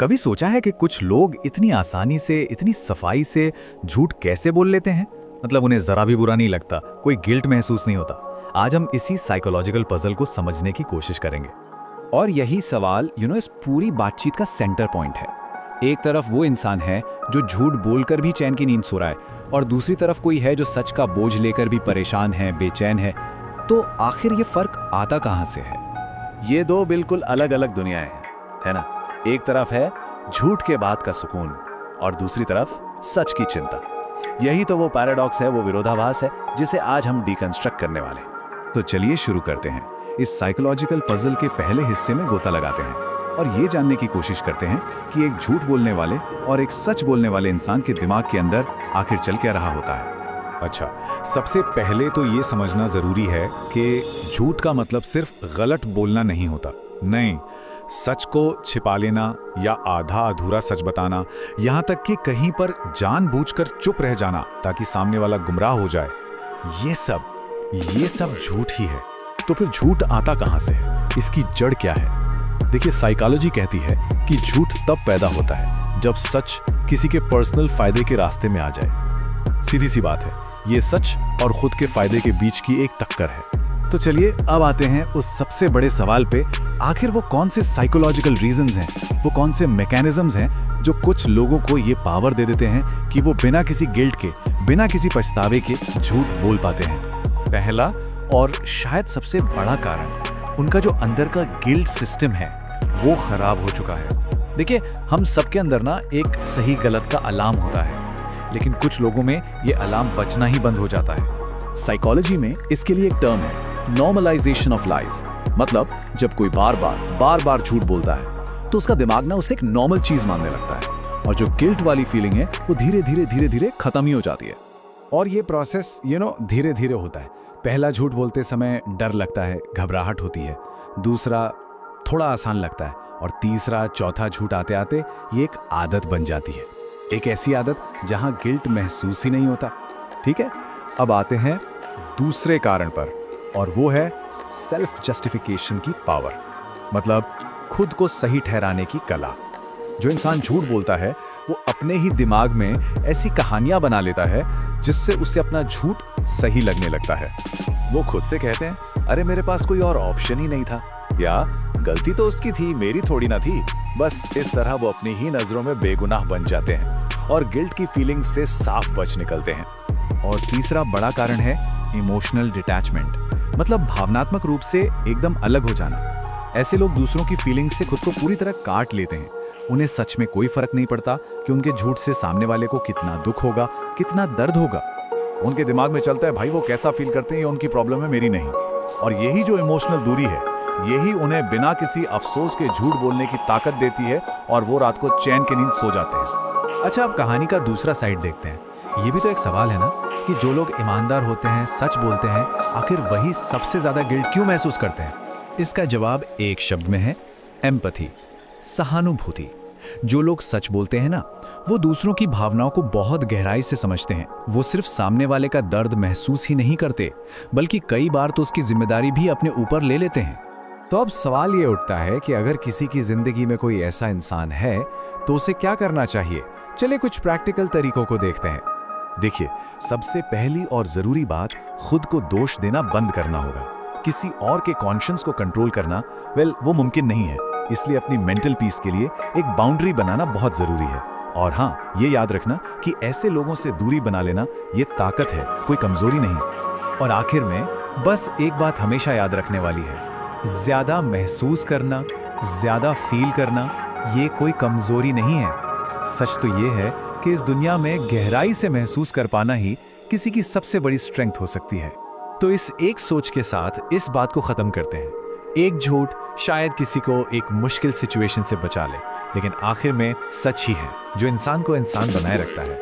कभी सोचा है कि कुछ लोग इतनी आसानी से, इतनी सफाई से झूठ कैसे बोल लेते हैं? मतलब उन्हें जरा भी बुरा नहीं लगता, कोई गिल्ट महसूस नहीं होता। आज हम इसी साइकोलॉजिकल पजल को समझने की कोशिश करेंगे। और यही सवाल इस पूरी बातचीत का सेंटर पॉइंट है। एक तरफ वो इंसान है जो झूठ बोलकर भी चैन की नींद सो रहा है, और दूसरी तरफ कोई है जो सच का बोझ लेकर भी परेशान है, बेचैन है। तो आखिर ये फर्क आता कहाँ से है? ये दो बिल्कुल अलग अलग दुनियाएं हैं, है ना? एक तरफ है झूठ के बाद का सुकून और दूसरी तरफ सच की चिंता। यही तो वो पैराडॉक्स है, वो विरोधाभास है जिसे आज हम डिकंस्ट्रक्ट करने वाले हैं। तो चलिए शुरू करते हैं। इस साइकोलॉजिकल पजल के पहले हिस्से में गोता लगाते हैं और ये जानने की कोशिश करते हैं कि एक झूठ बोलने वाले और एक सच बोलने वाले इंसान के दिमाग के अंदर आखिर चल क्या रहा होता है। अच्छा, सबसे पहले तो ये समझना जरूरी है कि झूठ का मतलब सिर्फ गलत बोलना नहीं होता। नहीं, सच को छिपा लेना या आधा अधूरा सच बताना, यहाँ तक कि कहीं पर जानबूझकर चुप रह जाना ताकि सामने वाला गुमराह हो जाए, ये सब झूठ ही है। तो फिर झूठ आता कहाँ से है? इसकी जड़ क्या है? देखिए, साइकोलॉजी कहती है कि झूठ तब पैदा होता है जब सच किसी के पर्सनल फायदे के रास्ते में आ जाए। सीधी सी बात है, ये सच और खुद के फायदे के बीच की एक टक्कर है। तो चलिए अब आते हैं उस सबसे बड़े सवाल पे, आखिर वो कौन से साइकोलॉजिकल रीजंस हैं, वो कौन से मैकेनिज्म्स हैं जो कुछ लोगों को ये पावर दे देते हैं कि वो बिना किसी गिल्ट के, बिना किसी पछतावे के झूठ बोल पाते हैं। पहला और शायद सबसे बड़ा कारण, उनका जो अंदर का गिल्ट सिस्टम है वो खराब हो चुका है। देखिए, हम सबके अंदर ना एक सही गलत का अलार्म होता है, लेकिन कुछ लोगों में ये अलार्म बजना ही बंद हो जाता है। साइकोलॉजी में इसके लिए एक टर्म है, नॉर्मलाइजेशन ऑफ लाइज। मतलब जब कोई बार बार झूठ बोलता है तो उसका दिमाग ना उसे एक नॉर्मल चीज मानने लगता है, और जो गिल्ट वाली फीलिंग है वो धीरे धीरे खत्म ही हो जाती है। और ये प्रोसेस धीरे धीरे होता है। पहला झूठ बोलते समय डर लगता है, घबराहट होती है, दूसरा थोड़ा आसान लगता है, और तीसरा चौथा झूठ आते आते ये एक आदत बन जाती है। एक ऐसी आदत जहां गिल्ट महसूस ही नहीं होता। ठीक है, अब आते हैं दूसरे कारण पर, और वो है सेल्फ जस्टिफिकेशन की पावर। मतलब खुद को सही ठहराने की कला। जो इंसान झूठ बोलता है वो अपने ही दिमाग में ऐसी कहानियां बना लेता है जिससे उसे अपना झूठ सही लगने लगता है। वो खुद से कहते हैं, अरे मेरे पास कोई और ऑप्शन ही नहीं था, या गलती तो उसकी थी, मेरी थोड़ी ना थी। बस इस तरह वो अपनी ही नजरों में बेगुनाह बन जाते हैं और गिल्ट की फीलिंग से साफ बच निकलते हैं। और तीसरा बड़ा कारण है इमोशनल डिटैचमेंट, मतलब भावनात्मक रूप से एकदम अलग हो जाना। ऐसे लोग दूसरों की फीलिंग्स से खुद को पूरी तरह काट लेते हैं। उन्हें सच में कोई फर्क नहीं पड़ता कि उनके झूठ से सामने वाले को कितना दुख होगा, कितना दर्द होगा। उनके दिमाग में चलता है, भाई वो कैसा फील करते हैं ये उनकी प्रॉब्लम है, मेरी नहीं। और यही जो इमोशनल दूरी है, यही उन्हें बिना किसी अफसोस के झूठ बोलने की ताकत देती है, और वो रात को चैन की नींद सो जाते हैं। अच्छा, अब कहानी का दूसरा साइड देखते हैं। ये भी तो एक सवाल है ना कि जो लोग ईमानदार होते हैं, सच बोलते हैं, आखिर वही सबसे ज्यादा गिल्ट क्यों महसूस करते हैं? इसका जवाब एक शब्द में है, एम्पैथी, सहानुभूति। जो लोग सच बोलते हैं ना, वो दूसरों की भावनाओं को बहुत गहराई से समझते हैं। वो सिर्फ सामने वाले का दर्द महसूस ही नहीं करते, बल्कि कई बार तो उसकी जिम्मेदारी भी अपने ऊपर ले लेते हैं। तो अब सवाल ये उठता है कि अगर किसी की जिंदगी में कोई ऐसा इंसान है तो उसे क्या करना चाहिए? चलिए कुछ प्रैक्टिकल तरीकों को देखते हैं। देखिए, सबसे पहली और जरूरी बात, खुद को दोष देना बंद करना होगा। किसी और के कॉन्शियंस को कंट्रोल करना, वो मुमकिन नहीं है। इसलिए अपनी मेंटल पीस के लिए एक बाउंड्री बनाना बहुत जरूरी है। और हाँ, ये याद रखना कि ऐसे लोगों से दूरी बना लेना ये ताकत है, कोई कमजोरी नहीं। और आखिर में बस एक बात हमेशा याद रखने वाली है, ज्यादा महसूस करना, ज्यादा फील करना ये कोई कमजोरी नहीं है। सच तो ये है कि इस दुनिया में गहराई से महसूस कर पाना ही किसी की सबसे बड़ी स्ट्रेंथ हो सकती है। तो इस एक सोच के साथ इस बात को खत्म करते हैं। एक झूठ शायद किसी को एक मुश्किल सिचुएशन से बचा ले, लेकिन आखिर में सच ही है जो इंसान को इंसान बनाए रखता है।